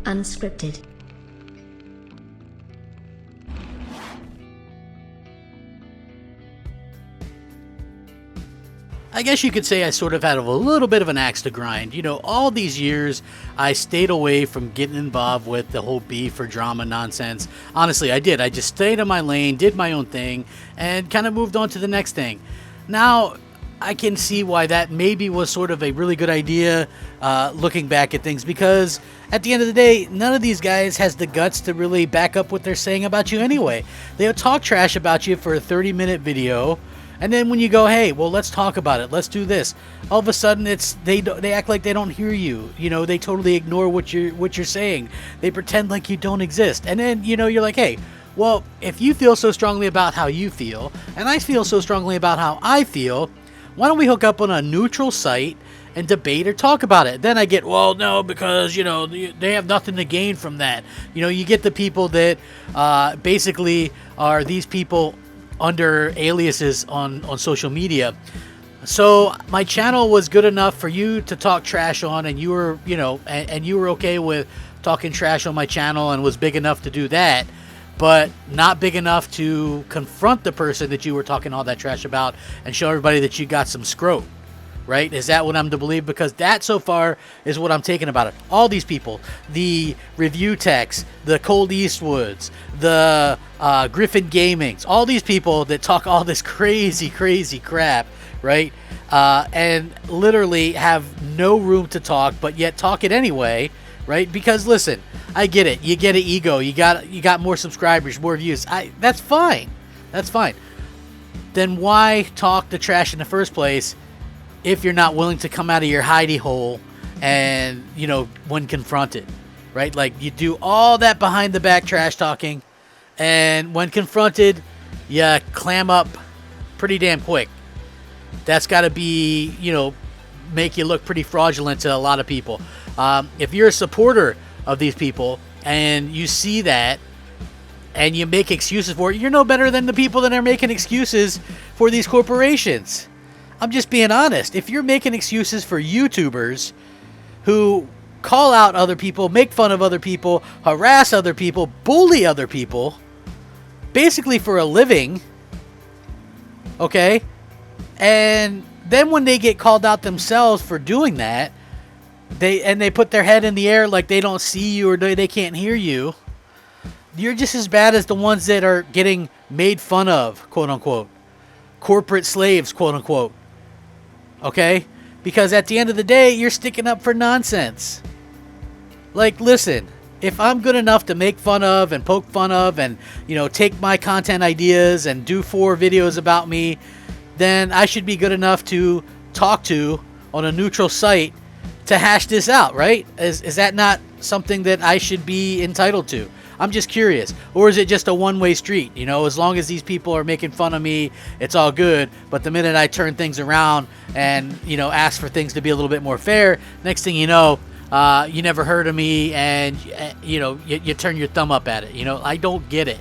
Unscripted. I guess you could say I sort of had a little bit of an axe to grind. You know, all these years I stayed away from getting involved with the whole beef or drama nonsense. Honestly, I did. I just stayed in my lane, did my own thing, and kind of moved on to the next thing. Now, I can see why that maybe was sort of a really good idea looking back at things, because at the end of the day, none of these guys has the guts to really back up what they're saying about you anyway. They'll talk trash about you for a 30-minute video, and then when you go, hey, well, let's talk about it, let's do this, all of a sudden they act like they don't hear you. You know, they totally ignore what you're saying. They pretend like you don't exist. And then, you know, you're like, hey, well, if you feel so strongly about how you feel, and I feel so strongly about how I feel, why don't we hook up on a neutral site and debate or talk about it? Then I get, well, no, because, you know, they have nothing to gain from that. You know, you get the people that basically are these people under aliases on social media. So my channel was good enough for you to talk trash on, and you were, you know, and you were okay with talking trash on my channel and was big enough to do that, but not big enough to confront the person that you were talking all that trash about and show everybody that you got some scrote, right? Is that what I'm to believe? Because that so far is what I'm taking about it. All these people, the review techs, the Cold Eastwoods, the Griffin Gamings, all these people that talk all this crazy crap, right? And literally have no room to talk, but yet talk it anyway, right? Because listen, I get it. You get an ego. You got more subscribers, more views. That's fine. That's fine. Then why talk the trash in the first place if you're not willing to come out of your hidey hole and, you know, when confronted, right? Like, you do all that behind the back trash talking, and when confronted, you clam up pretty damn quick. That's got to be, you know, make you look pretty fraudulent to a lot of people. If you're a supporter of these people and you see that and you make excuses for it, you're no better than the people that are making excuses for these corporations. I'm just being honest. If you're making excuses for YouTubers who call out other people, make fun of other people, harass other people, bully other people, basically for a living, okay? And then when they get called out themselves for doing that, they put their head in the air like they don't see you or they can't hear you, you're just as bad as the ones that are getting made fun of, quote unquote. Corporate slaves, quote unquote. Okay? Because at the end of the day, you're sticking up for nonsense. Like, listen, if I'm good enough to make fun of and poke fun of and, you know, take my content ideas and do 4 videos about me, then I should be good enough to talk to on a neutral site to hash this out, right? Is that not something that I should be entitled to? I'm just curious. Or is it just a one-way street? You know, as long as these people are making fun of me, it's all good. But the minute I turn things around and, you know, ask for things to be a little bit more fair, next thing you know, you never heard of me and, you know, you turn your thumb up at it. You know, I don't get it.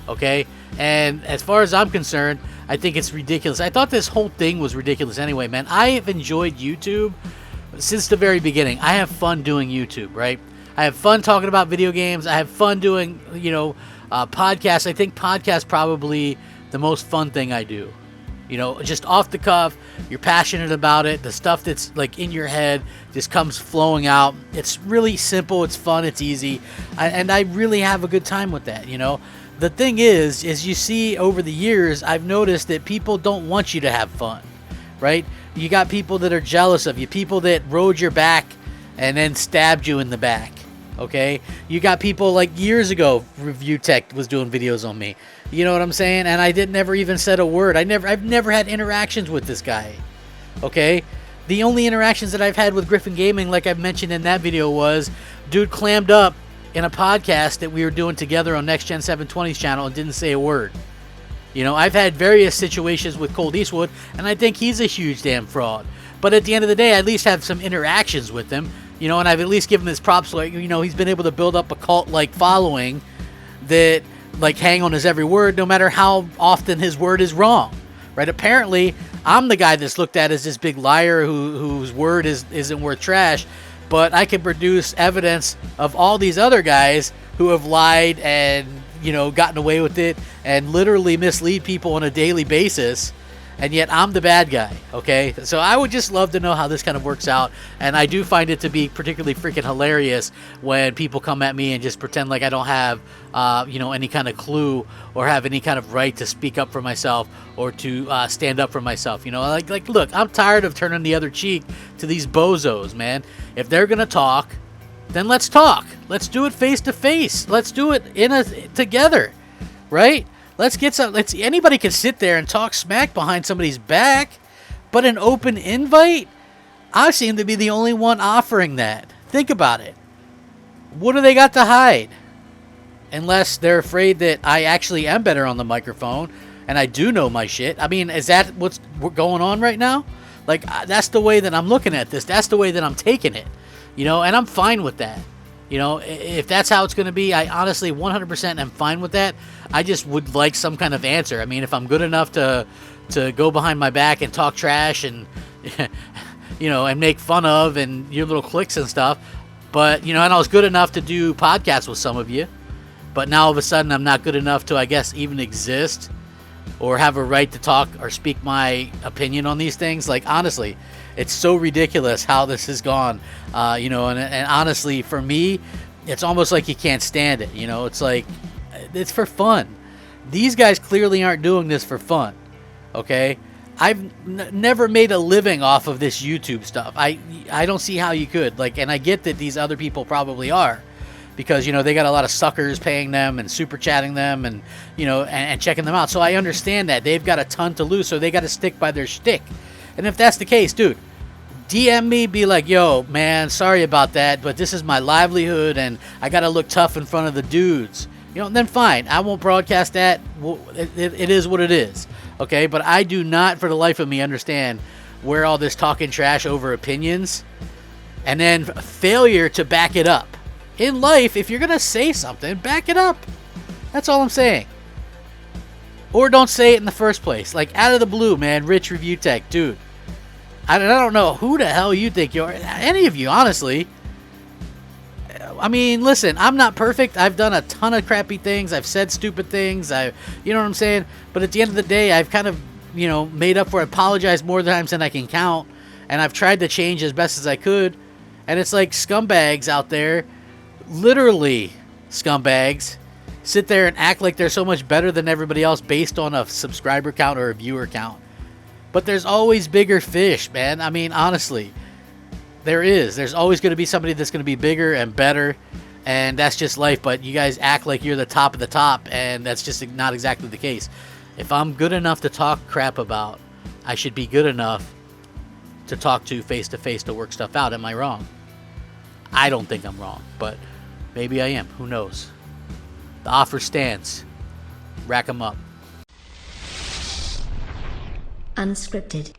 Okay? And as far as I'm concerned, I think it's ridiculous. I thought this whole thing was ridiculous anyway, man. I have enjoyed YouTube since the very beginning. I have fun doing YouTube, right? I have fun talking about video games. I have fun doing, you know, podcasts. I think podcasts probably the most fun thing I do. You know, just off the cuff, you're passionate about it. The stuff that's like in your head just comes flowing out. It's really simple. It's fun. It's easy. And I really have a good time with that, you know. The thing is you see over the years, I've noticed that people don't want you to have fun, right? You got people that are jealous of you, people that rode your back and then stabbed you in the back. Okay, you got people like years ago, Review Tech was doing videos on me. You know what I'm saying? And I never even said a word. I've never had interactions with this guy. Okay, the only interactions that I've had with Griffin Gaming, like I mentioned in that video, was dude clammed up in a podcast that we were doing together on Next Gen 720's channel and didn't say a word. You know, I've had various situations with Cold Eastwood, and I think he's a huge damn fraud. But at the end of the day, I at least have some interactions with him. You know, and I've at least given his props. Like, you know, he's been able to build up a cult-like following that, like, hang on his every word, no matter how often his word is wrong, right? Apparently, I'm the guy that's looked at as this big liar whose word isn't worth trash. but I can produce evidence of all these other guys who have lied and, you know, gotten away with it and literally mislead people on a daily basis, and yet I'm the bad guy, okay? So I would just love to know how this kind of works out, and I do find it to be particularly freaking hilarious when people come at me and just pretend like I don't have, you know, any kind of clue or have any kind of right to speak up for myself or to stand up for myself, you know? Like, look, I'm tired of turning the other cheek to these bozos, man. If they're gonna talk, then let's talk. Let's do it face to face. Let's do it together, right? Let's get some. Anybody can sit there and talk smack behind somebody's back, but an open invite, I seem to be the only one offering that. Think about it. What do they got to hide? Unless they're afraid that I actually am better on the microphone and I do know my shit. I mean, is that what's going on right now? Like, that's the way that I'm looking at this. That's the way that I'm taking it, you know, and I'm fine with that. You know, if that's how it's going to be, I honestly 100% am fine with that. I just would like some kind of answer. I mean, if I'm good enough to go behind my back and talk trash and, you know, and make fun of and your little cliques and stuff, but, you know, and I was good enough to do podcasts with some of you, but now all of a sudden I'm not good enough to, I guess, even exist or have a right to talk or speak my opinion on these things. Like, honestly, it's so ridiculous how this has gone, you know, and honestly, for me, it's almost like you can't stand it. You know, it's like, it's for fun. These guys clearly aren't doing this for fun, okay? I've never made a living off of this YouTube stuff. I don't see how you could. Like, and I get that these other people probably are, because, you know, they got a lot of suckers paying them and super chatting them and, you know, and checking them out. So I understand that. They've got a ton to lose, so they got to stick by their shtick. And if that's the case, dude, DM me, be like, yo, man, sorry about that, but this is my livelihood and I got to look tough in front of the dudes. You know, then fine. I won't broadcast that. It is what it is, okay? But I do not, for the life of me, understand where all this talking trash over opinions and then failure to back it up. In life, if you're going to say something, back it up. That's all I'm saying. Or don't say it in the first place. Like, out of the blue, man, Rich Review Tech, dude. I don't know who the hell you think you are. Any of you, honestly. I mean, listen, I'm not perfect. I've done a ton of crappy things. I've said stupid things. You know what I'm saying? But at the end of the day, I've kind of, you know, made up for it, apologized more times than I can count. And I've tried to change as best as I could. And it's like scumbags out there, literally scumbags, sit there and act like they're so much better than everybody else based on a subscriber count or a viewer count. But there's always bigger fish, man. I mean, honestly, there is. There's always going to be somebody that's going to be bigger and better, and that's just life. But you guys act like you're the top of the top, and that's just not exactly the case. If I'm good enough to talk crap about, I should be good enough to talk to face to work stuff out. Am I wrong? I don't think I'm wrong, but maybe I am. Who knows? The offer stands. Rack 'em up. Unscripted.